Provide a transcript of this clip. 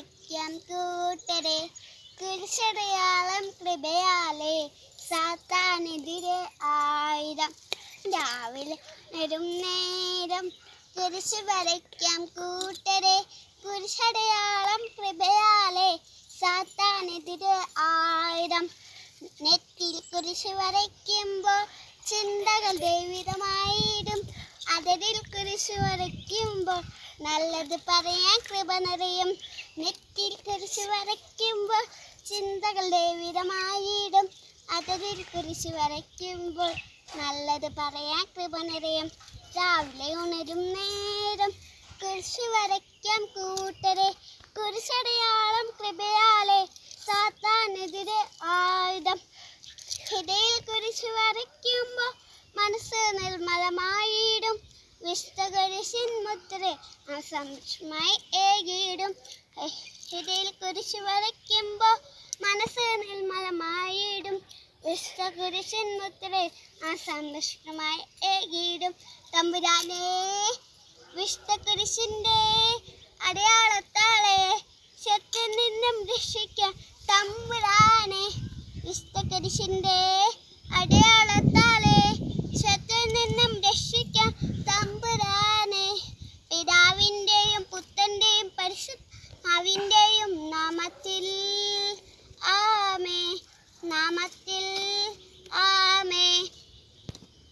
വരയ്ക്കാം കൂട്ടരെ, കുരിശടയാളം കൃപയാലേ സാത്താനെതിരെ ആയിരം. രാവിലെ വരും നേരം കുരിശ് വരയ്ക്കാം കൂട്ടരെ, കുരിശടയാളം കൃപയാലേ സാത്താനെതിരെ ആയിരം. നെറ്റിൽ കുരിശ് വരയ്ക്കുമ്പോൾ ചിന്തകൾ ദൈവികമായിടും. അതിരിൽ കുരിശ് വരയ്ക്കുമ്പോൾ നല്ലത് പറയാൻ കൃപ നിറയും. നെറ്റിൽ കുരിശ് വരയ്ക്കുമ്പോൾ ചിന്തകൾ ദൈവികമായിടും. അതിരിൽ കുരിശ് വരയ്ക്കുമ്പോൾ നല്ലത് പറയാൻ കൃപ നിറയും. രാവിലെ ഉണരും നേരം കുരിശ് വരയ്ക്കാം കൂട്ടരെ, കുരിശടയാളം കൃപയാലേ സാത്താനെതിരെ ആയുധം. ഹൃദയിൽ കുരിശ് വരയ്ക്കുമ്പോൾ മനസ്സ് നിർമ്മലമായിടും. വിശുദ്ധ കുരിശിൻ മുദ്ര സന്തോഷമായി ഏകിടും. ഹൃദയിൽ കുരിശ് വരയ്ക്കുമ്പോൾ മനസ്സ് നിർമ്മലമായിടും. വിശുദ്ധ കുരിശിൻ മുദ്ര സന്തോഷമായി ഏകിടും. തമ്പുരാനേ, വിശുദ്ധ കുരിശിൻ്റെ അടയാളത്താളെ ശത്രു നിന്നും രക്ഷിക്കാൻ തമ്പുരാനെ, വിശുദ്ധ കുരിശിൻ്റെ അടയാളത്താളെ ശത്രു നിന്നും രക്ഷിക്കാൻ തമ്പുരാനെ. പിതാവിൻ്റെയും പുത്രൻ്റെയും പരിശുദ്ധാത്മാവിൻ്റെയും നാമത്തിൽ ആമേൻ.